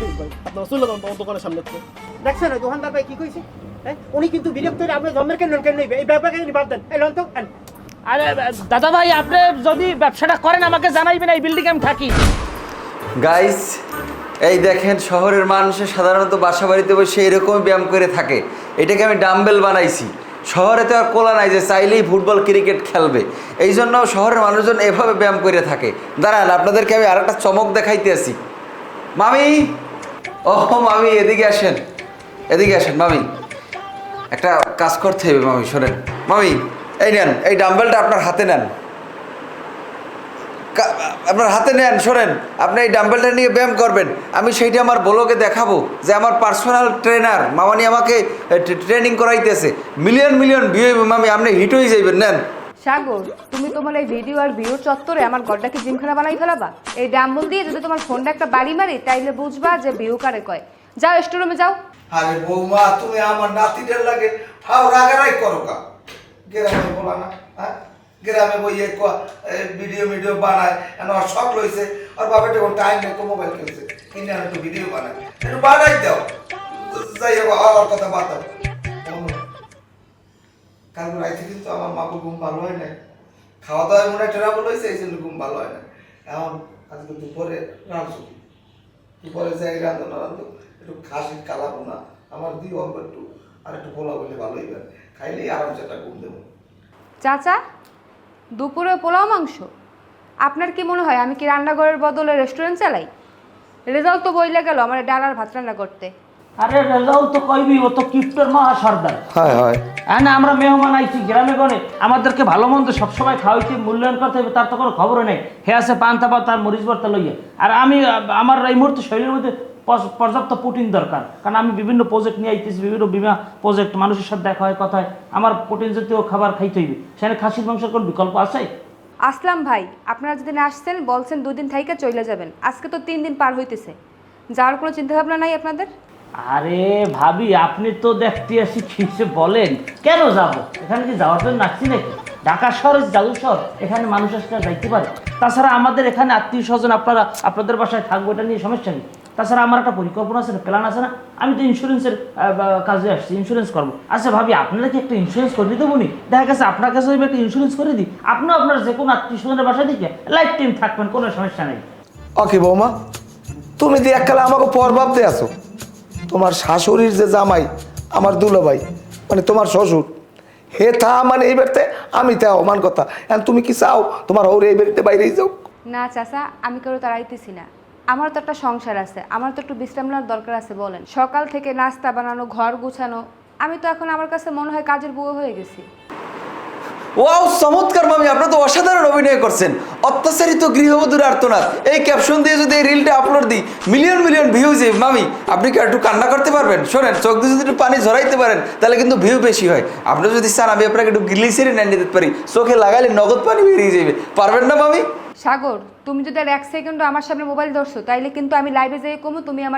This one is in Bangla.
প্লিজ ভাই আপনারা চলে যান তোমার দোকানের সামনে থেকে। দেখছেন ওই দোকানদার ভাই কি কইছে? হ্যাঁ উনি কিন্তু বিরক্ত হলে আপনি জন্মের কেন নেবে এই ব্যাপারটা কিন্তু বাদ দেন। এই লন তো আরে দাদা ভাই, আপনি যদি ব্যবসাটা করেন আমাকে জানাইবেন, এই বিল্ডিং আমি থাকি। গাইস, এই দেখেন শহরের মানুষের সাধারণত বাসা বাড়িতে বসে এরকমই ব্যায়াম করে থাকে। এটাকে আমি ডাম্বেল বানাইছি। শহরে তো আর কোলা নাই যে চাইলেই ফুটবল ক্রিকেট খেলবে, এই জন্য শহরের মানুষজন এভাবে ব্যায়াম করে থাকে। দাঁড়ান, আপনাদেরকে আমি আরেকটা চমক দেখাইতে আসি। মামি, ও মামি এদিকে আসেন, এদিকে আসেন মামি। একটা কাজ করতে হবে মামি, শোনেন মামি, এই নেন এই ডাম্বেলটা আপনার হাতে নেন, আপনার হাতে নেন। শোনেন, আপনি এই ডাম্বেলটা নিয়ে ব্যায়াম করবেন, আমি সেইটা আমার ব্লগে দেখাবো যে আমার পার্সোনাল ট্রেনার মামানি আমাকে ট্রেনিং করাইতেছে। মিলিয়ন মিলিয়ন ভিউ হবে মামি, আপনি হিট হয়ে যাইবেন। নেন। সাগর, তুমি তোমার এই ভিডিও আর ভিউর চত্বরে আমার গড্ডাকে জিমখানা বানাই ফেলাবা? এই ডাম্বল দিয়ে যদি তোমার ফোনটা একটা বাড়ি মারি তাইলে বুঝবা যে ভিউ কারে কয়। যাও স্টোরুমে যাও। আরে বৌমা, তুমি আমার নাতিটার লাগে ফাও রাগারাই করো কা? গ্রামে বলা না, হ্যাঁ? গ্রামে বইয়ে ভিডিও বানায়, আর শখ লইছে, আর বাপের যখন টাইম নেই তো মোবাইল কিনছে, কিনে একটু ভিডিও বানায়, একটু বানাই দাও। যাই হোক, আমার কথা বাতাও। কারণ রাইতে কিন্তু আমার মাকে ঘুম ভালো হয় নাই, খাওয়া দাওয়ায় মনে হয় ট্রাবল হয়েছে, এই জন্য ঘুম ভালো হয় না। এখন আজকে দুপুরে রাঁধছো, দুপুরে যাই রাঁধো একটু খাসি কালাবো না, আমার দিও অল্প একটু, আর একটু পোলাও বলে ভালোই হয়, খাইলেই আরামসে একটা ঘুম দেবো। চাচা, দুপুরে পোলাও মাংস? আপনার কি মনে হয় আমি কি রান্নাঘরের বদলে রেস্টুরেন্ট চালাই? রেজাল্ট তো বইলে গেল আমার ডাল আর ভাত রান্না করতে। আরে রেজাল্ট তো কইবি, ও তো কিপ্টের মহা সর্দার। হয় হয়, হ্যাঁ না, আমরা মেহমান আইছি গ্রামে গনে, আমাদেরকে ভালো মন্দ সবসময় খাওয়াইতে মূল্যায়ন করতে হবে, তার তো কোনো খবরও নেই। হে আছে পান্তা পাত আর মরিচ ভর্তা লইয়া, আর আমি আমার এই মুহূর্তে শরীরের মধ্যে পর্যাপ্ত প্রোটিন দরকার, কারণ আমি বিভিন্ন প্রজেক্ট নিয়ে আইতেছি, বিভিন্ন বিমা প্রজেক্ট, মানুষের সাথে দেখা হয়, কথা হয়, আমার প্রোটিন জাতীয় খাবার খাইতে হইবে। সেখানে খাসির মাংসের কোনো বিকল্প আছে? আসলাম ভাই, আপনারা যেদিন আসছেন বলছেন 2 দিন থাইকা চলে যাবেন, আজকে তো 3 দিন পার হইতেছে, যাওয়ার কোনো চিন্তা ভাবনা নাই আপনাদের? আরে ভাবি, আপনি তো দেখতে আসি কিসে বলেন, কেন যাব? এখানে কি যাওয়ার জন্য আসছি নাকি? ঢাকা শহর জাদু শহর, এখানে মানুষ আসলে যাইতে পারে। তাছাড়া আমাদের এখানে আত্মীয় স্বজন, আপনারা আপনাদের বাসায় থাকবো, এটা নিয়ে সমস্যা নেই। তাছাড়া আমার একটা পরিকল্পনা আছে, প্ল্যান আছে না, আমি তো ইন্স্যুরেন্সের কাজে আসছি, ইন্স্যুরেন্স করবো। আচ্ছা ভাবি, আপনারা কি একটা ইন্স্যুরেন্স করে দিতে বলি? দেখা গেছে আপনার কাছে একটা ইন্স্যুরেন্স করে দিই, আপনিও আপনার যে কোনো আত্মীয় স্বজনের বাসায় দিকে লাইফ টাইম থাকবেন, কোনো সমস্যা নেই। ওকে বৌমা, তুমি দিয়ে এককালে আমাকে পর ভাবতে আসো। তোমার শাশুড়ির যে জামাই আমার দুলাভাই, মানে তোমার শ্বশুর, হে থা মানে এই বাড়িতে, আমি তা অমান কথা। এখন তুমি কি চাও তোমার ওর এই বাড়িতে বাইরেই যাও? না চাচা, আমি কারো তাড়াইতেছি না, আমার তো একটা সংসার আছে, আমার তো একটু বিশ্রাম নেওয়ার দরকার আছে। বলেন, সকাল থেকে নাস্তা বানানো, ঘর গুছানো, আমি তো এখন আমার কাছে মনে হয় কাজের বুয়ো হয়ে গেছি। ওয়াও, চমৎকার মামি, আপনারা তো অসাধারণ অভিনয় করছেন। অত্যাচারিত গৃহবধূর আর্তনাদ, এই ক্যাপশন দিয়ে যদি এই রিলটা আপলোড দিই, মিলিয়ন মিলিয়ন ভিউ যে। মামি, আপনি কি একটু কান্না করতে পারবেন? শোনেন, চোখ দিয়ে যদি একটু পানি ঝরাইতে পারেন তাহলে কিন্তু ভিউ বেশি হয়। আপনি যদি চান আমি আপনাকে একটু গ্লিসারিন এনে দিতে পারি, চোখে লাগালে নগদ পানি বেরিয়ে যাবে। পারবেন না মামি? সাগর, তুমি যদি আর 1 সেকেন্ডও আমার সামনে মোবাইল ধরছো তাইলে কিন্তু আমি লাইভে যেয়ে কমু তুমি আমার